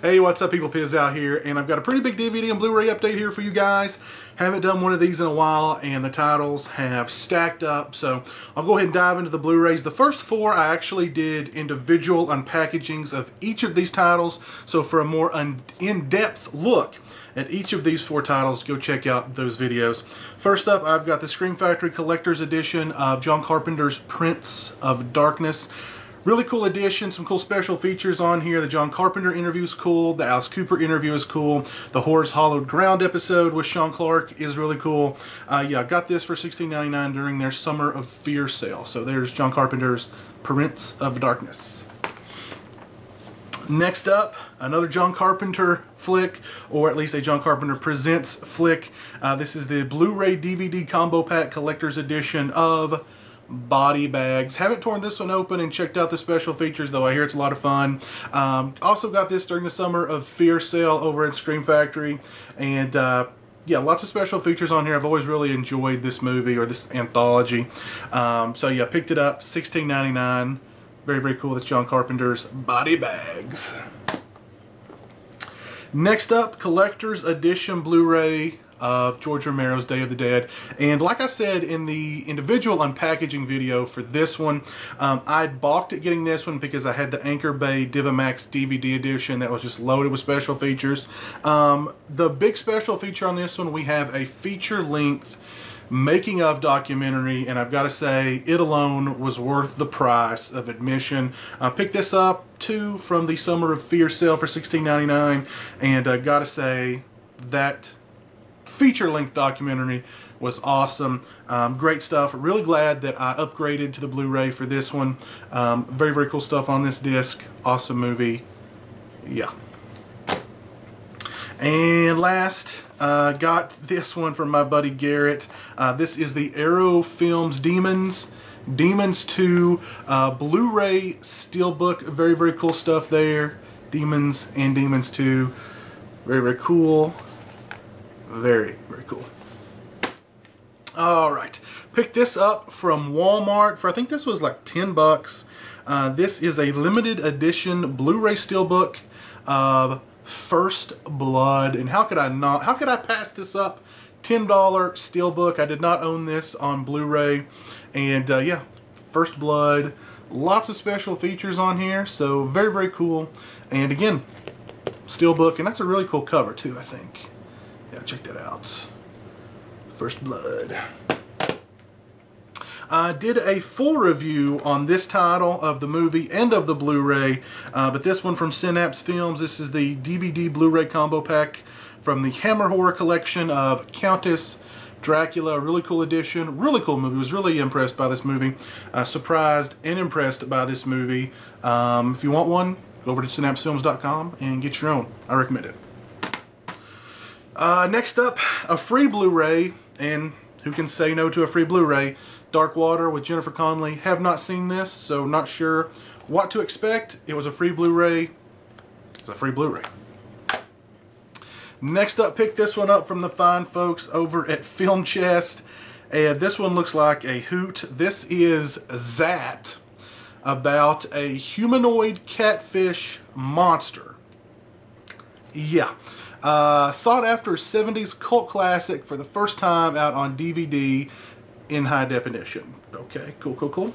Hey, what's up, people? Piz out here, and I've got a pretty big DVD and Blu-ray update here for you guys. Haven't done one of these in a while, and the titles have stacked up, so I'll go ahead and dive into the Blu-rays. The first four, I actually did individual unpackagings of each of these titles, so for a more in-depth look at each of these four titles, go check out those videos. First up, I've got the Scream Factory Collector's Edition of John Carpenter's Prince of Darkness. Really cool edition, some cool special features on here. The John Carpenter interview is cool. The Alice Cooper interview is cool. The Horror's Hollowed Ground episode with Sean Clark is really cool. Yeah, I got this for $16.99 during their Summer of Fear sale. So there's John Carpenter's Prince of Darkness. Next up, another John Carpenter flick, or at least a John Carpenter Presents flick. This is the Blu-ray DVD Combo Pack Collector's Edition of Body Bags. Haven't torn this one open and checked out the special features, though I hear it's a lot of fun. Also got this during the Summer of Fear sale over at Scream Factory, and yeah, lots of special features on here. I've always really enjoyed this movie, or this anthology. So yeah, picked it up, $16.99. Very, very cool. That's John Carpenter's Body Bags. Next up, Collector's Edition Blu-ray of George Romero's Day of the Dead. And like I said in the individual unpackaging video for this one, I balked at getting this one because I had the Anchor Bay Divimax DVD edition that was just loaded with special features. The big special feature on this one, we have a feature-length making of documentary, and I've got to say, it alone was worth the price of admission. I picked this up too from the Summer of Fear sale for $16.99, and I got to say that feature-length documentary was awesome. Great stuff. Really glad that I upgraded to the Blu-ray for this one. Very, very cool stuff on this disc. Awesome movie. Yeah. And last, got this one from my buddy Garrett. This is the Arrow Films Demons 2 Blu-ray Steelbook. Very, very cool stuff there. Demons and Demons 2. Very, very cool. Very, very cool. Alright. Picked this up from Walmart for, I think this was like 10 bucks. This is a limited edition Blu-ray Steelbook of First Blood. And how could I pass this up? $10 Steelbook. I did not own this on Blu-ray. And yeah, First Blood. Lots of special features on here. So very, very cool. And again, Steelbook. And that's a really cool cover too, I think. Yeah, check that out. First Blood. I did a full review on this title of the movie and of the Blu-ray, but this one from Synapse Films. This is the DVD Blu-ray combo pack from the Hammer Horror collection of Countess Dracula. Really cool edition. Really cool movie. Was really impressed by this movie. Surprised and impressed by this movie. If you want one, go over to synapsefilms.com and get your own. I recommend it. Next up, a free Blu-ray, and who can say no to a free Blu-ray? Dark Water with Jennifer Connelly. Have not seen this, so not sure what to expect. It was a free Blu-ray. It's a free Blu-ray. Next up, picked this one up from the fine folks over at Film Chest, and this one looks like a hoot. This is Zat, about a humanoid catfish monster. Yeah. Sought after 70s cult classic for the first time out on DVD in high definition. Okay, cool, cool, cool.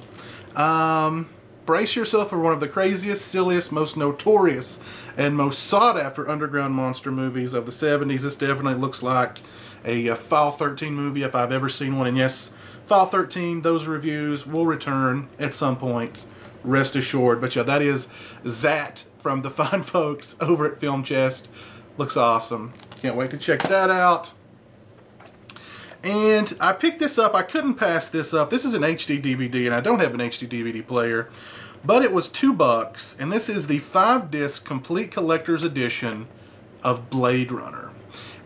Brace yourself for one of the craziest, silliest, most notorious, and most sought after underground monster movies of the 70s. This definitely looks like a File 13 movie if I've ever seen one. And yes, File 13, those reviews will return at some point. Rest assured. But yeah, that is Zat from the fine folks over at Film Chest. Looks awesome. Can't wait to check that out. And I picked this up. I couldn't pass this up. This is an HD DVD, and I don't have an HD DVD player. But it was 2 bucks, and this is the 5-disc complete collector's edition of Blade Runner.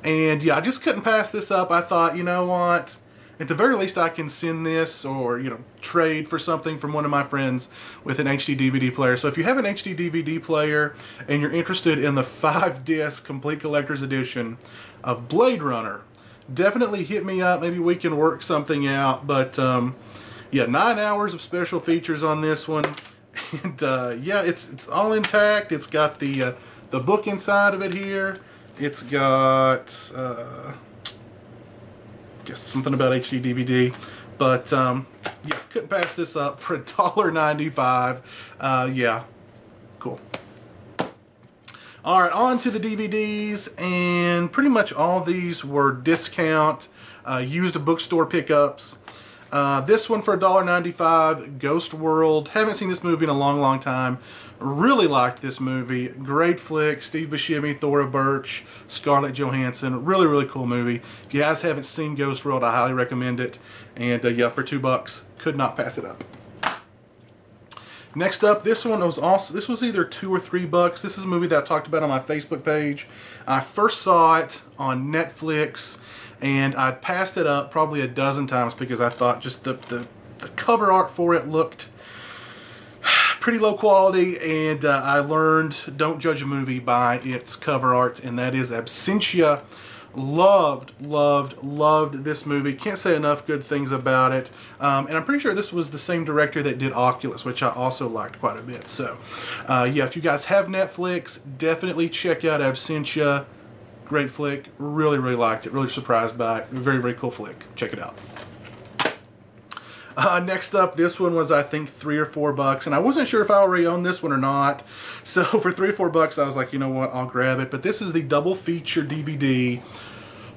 And yeah, I just couldn't pass this up. I thought, you know what? At the very least, I can send this or, you know, trade for something from one of my friends with an HD DVD player. So if you have an HD DVD player and you're interested in the 5-disc complete collector's edition of Blade Runner, definitely hit me up. Maybe we can work something out. But yeah, 9 hours of special features on this one. And yeah, it's all intact. It's got the the book inside of it here. It's got, guess something about HD DVD. But, yeah, couldn't pass this up for $1.95. Yeah, cool. Alright, on to the DVDs, and pretty much all these were discount, used bookstore pickups. This one for $1.95, Ghost World. Haven't seen this movie in a long, long time. Really liked this movie. Great flick. Steve Buscemi, Thora Birch, Scarlett Johansson. Really, really cool movie. If you guys haven't seen Ghost World, I highly recommend it. And yeah, for $2, could not pass it up. Next up, this one was also, this was either $2 or $3. This is a movie that I talked about on my Facebook page. I first saw it on Netflix, and I'd passed it up probably a dozen times because I thought just the cover art for it looked pretty low quality, and I learned don't judge a movie by its cover art, and that is Absentia. Loved this movie. Can't say enough good things about it. And I'm pretty sure this was the same director that did Oculus, which I also liked quite a bit. So, yeah, if you guys have Netflix, definitely check out Absentia. Great flick. Really, really liked it. Really surprised by it. Very, very cool flick. Check it out. Next up, this one was, I think, $3 or $4, and I wasn't sure if I already owned this one or not. So for $3 or $4, I was like, you know what, I'll grab it. But this is the double feature DVD,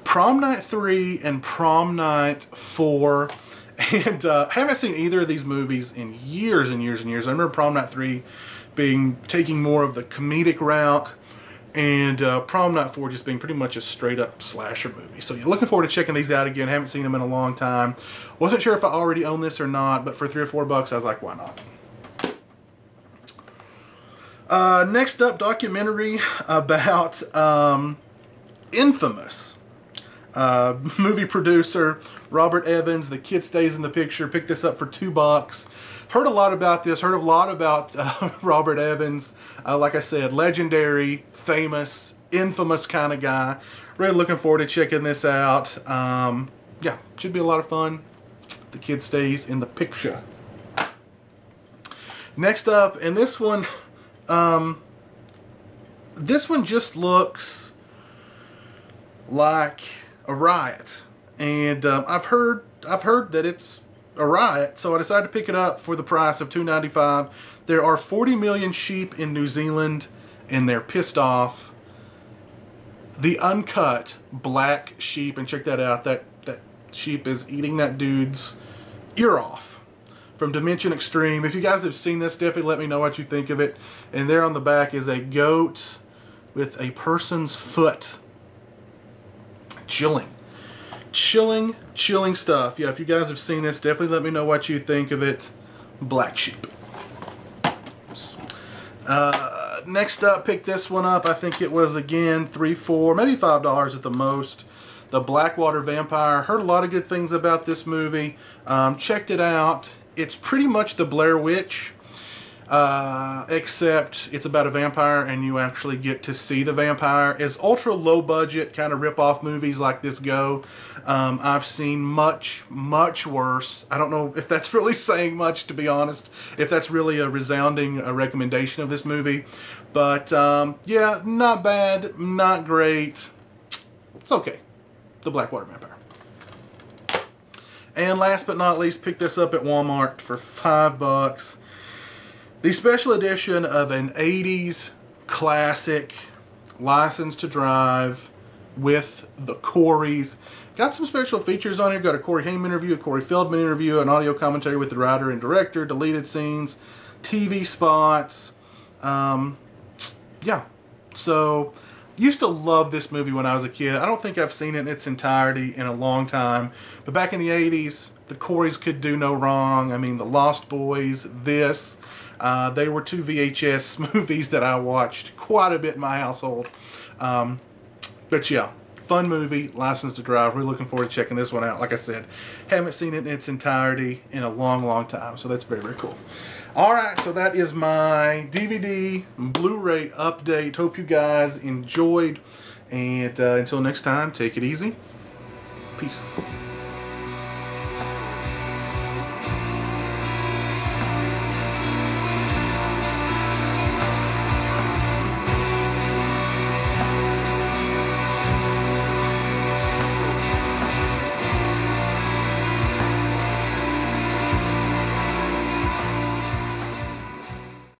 Prom Night 3 and Prom Night 4. And I haven't seen either of these movies in years and years and years. I remember Prom Night 3 taking more of the comedic route, and Prom Night 4 just being pretty much a straight-up slasher movie. So, yeah, looking forward to checking these out again. Haven't seen them in a long time. Wasn't sure if I already own this or not, but for $3 or $4, I was like, why not? Next up, documentary about Infamous. Movie producer Robert Evans. The kid stays in the picture. Picked this up for $2. Heard a lot about this. Heard a lot about Robert Evans. Like I said, legendary, famous, infamous kind of guy. Really looking forward to checking this out. Yeah, should be a lot of fun. The kid stays in the picture. Next up, and this one just looks like a riot, and I've heard that it's a riot, so I decided to pick it up for the price of $2.95. There are 40 million sheep in New Zealand, and they're pissed off. The uncut black sheep, and check that out, that sheep is eating that dude's ear off. From Dimension Extreme. If you guys have seen this, definitely let me know what you think of it. And there on the back is a goat with a person's foot. Chilling stuff. Yeah, if you guys have seen this, definitely let me know what you think of it. Black sheep. Next up, pick this one up. I think it was, again, $3, $4, maybe $5 at the most. The Blackwater Vampire. Heard a lot of good things about this movie. Checked it out. It's pretty much the Blair Witch, except it's about a vampire and you actually get to see the vampire. As ultra low budget kind of rip-off movies like this go, I've seen much, much worse. I don't know if that's really saying much, to be honest, if that's really a resounding recommendation of this movie. But yeah, not bad, not great. It's okay. The Blackwater Vampire. And last but not least, picked this up at Walmart for $5. The special edition of an 80s classic, License to Drive, with the Coreys. Got some special features on here. Got a Corey Haim interview, a Corey Feldman interview, an audio commentary with the writer and director, deleted scenes, TV spots. Yeah. So, used to love this movie when I was a kid. I don't think I've seen it in its entirety in a long time. But back in the 80s, the Coreys could do no wrong. I mean, The Lost Boys, this. They were two VHS movies that I watched quite a bit in my household. But yeah, fun movie, License to Drive. Really looking forward to checking this one out. Like I said, haven't seen it in its entirety in a long, long time. So that's very, very cool. Alright, so that is my DVD Blu-ray update. Hope you guys enjoyed. And until next time, take it easy. Peace.